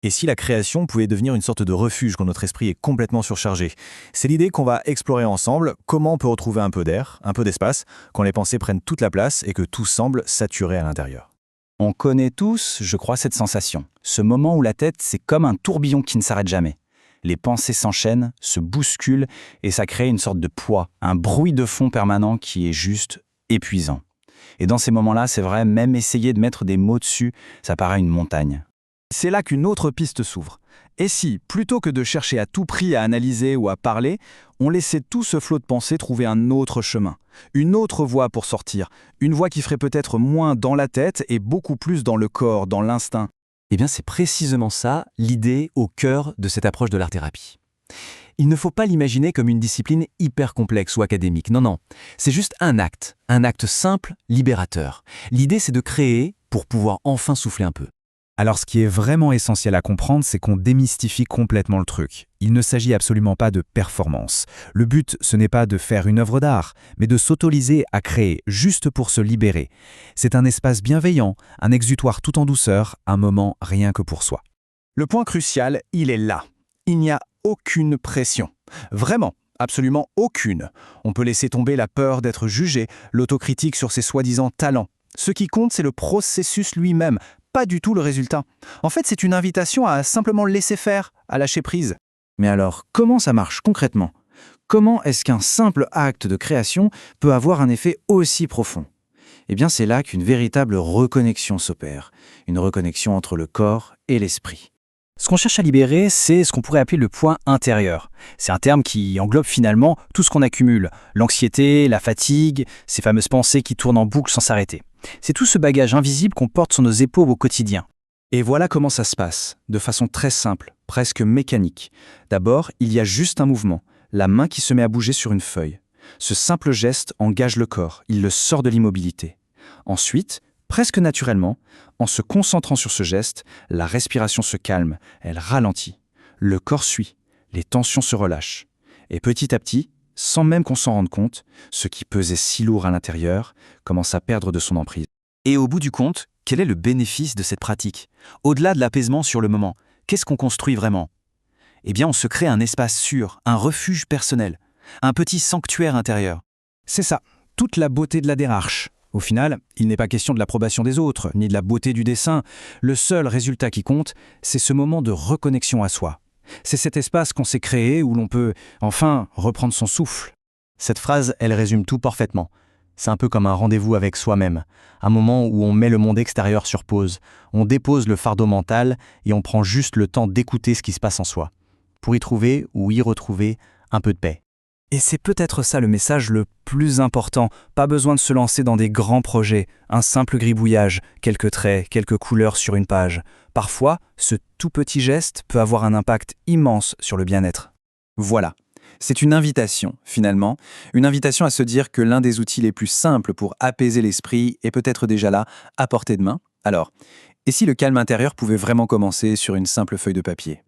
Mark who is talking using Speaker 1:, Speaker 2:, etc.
Speaker 1: Et si la création pouvait devenir une sorte de refuge quand notre esprit est complètement surchargé? C'est l'idée qu'on va explorer ensemble, comment on peut retrouver un peu d'air, un peu d'espace, quand les pensées prennent toute la place et que tout semble saturé à l'intérieur.
Speaker 2: On connaît tous, je crois, cette sensation. Ce moment où la tête, c'est comme un tourbillon qui ne s'arrête jamais. Les pensées s'enchaînent, se bousculent, et ça crée une sorte de poids, un bruit de fond permanent qui est juste épuisant. Et dans ces moments-là, c'est vrai, même essayer de mettre des mots dessus, ça paraît une montagne.
Speaker 3: C'est là qu'une autre piste s'ouvre. Et si, plutôt que de chercher à tout prix à analyser ou à parler, on laissait tout ce flot de pensée trouver un autre chemin, une autre voie pour sortir, une voie qui ferait peut-être moins dans la tête et beaucoup plus dans le corps, dans l'instinct.
Speaker 4: Eh bien, c'est précisément ça, l'idée au cœur de cette approche de l'art-thérapie. Il ne faut pas l'imaginer comme une discipline hyper complexe ou académique. Non, non. C'est juste un acte simple, libérateur. L'idée, c'est de créer pour pouvoir enfin souffler un peu.
Speaker 5: Alors ce qui est vraiment essentiel à comprendre, c'est qu'on démystifie complètement le truc. Il ne s'agit absolument pas de performance. Le but, ce n'est pas de faire une œuvre d'art, mais de s'autoriser à créer juste pour se libérer. C'est un espace bienveillant, un exutoire tout en douceur, un moment rien que pour soi.
Speaker 3: Le point crucial, il est là. Il n'y a aucune pression. Vraiment, absolument aucune. On peut laisser tomber la peur d'être jugé, l'autocritique sur ses soi-disant talents. Ce qui compte, c'est le processus lui-même, pas du tout le résultat. En fait, c'est une invitation à simplement laisser faire, à lâcher prise.
Speaker 2: Mais alors, comment ça marche concrètement? Comment est-ce qu'un simple acte de création peut avoir un effet aussi profond? Eh bien, c'est là qu'une véritable reconnexion s'opère. Une reconnexion entre le corps et l'esprit. Ce qu'on cherche à libérer, c'est ce qu'on pourrait appeler le point intérieur. C'est un terme qui englobe finalement tout ce qu'on accumule. L'anxiété, la fatigue, ces fameuses pensées qui tournent en boucle sans s'arrêter. C'est tout ce bagage invisible qu'on porte sur nos épaules au quotidien.
Speaker 3: Et voilà comment ça se passe, de façon très simple, presque mécanique. D'abord, il y a juste un mouvement, la main qui se met à bouger sur une feuille. Ce simple geste engage le corps, il le sort de l'immobilité. Ensuite, presque naturellement, en se concentrant sur ce geste, la respiration se calme, elle ralentit. Le corps suit, les tensions se relâchent. Et petit à petit, sans même qu'on s'en rende compte, ce qui pesait si lourd à l'intérieur commence à perdre de son emprise.
Speaker 4: Et au bout du compte, quel est le bénéfice de cette pratique? Au-delà de l'apaisement sur le moment, qu'est-ce qu'on construit vraiment? Eh bien, on se crée un espace sûr, un refuge personnel, un petit sanctuaire intérieur.
Speaker 3: C'est ça, toute la beauté de la démarche. Au final, il n'est pas question de l'approbation des autres, ni de la beauté du dessin. Le seul résultat qui compte, c'est ce moment de reconnexion à soi. C'est cet espace qu'on s'est créé où l'on peut, enfin, reprendre son souffle.
Speaker 1: Cette phrase, elle résume tout parfaitement. C'est un peu comme un rendez-vous avec soi-même, un moment où on met le monde extérieur sur pause, on dépose le fardeau mental et on prend juste le temps d'écouter ce qui se passe en soi, pour y trouver ou y retrouver un peu de paix.
Speaker 2: Et c'est peut-être ça le message le plus important. Pas besoin de se lancer dans des grands projets, un simple gribouillage, quelques traits, quelques couleurs sur une page. Parfois, ce tout petit geste peut avoir un impact immense sur le bien-être.
Speaker 3: Voilà. C'est une invitation, finalement. Une invitation à se dire que l'un des outils les plus simples pour apaiser l'esprit est peut-être déjà là, à portée de main. Alors, et si le calme intérieur pouvait vraiment commencer sur une simple feuille de papier ?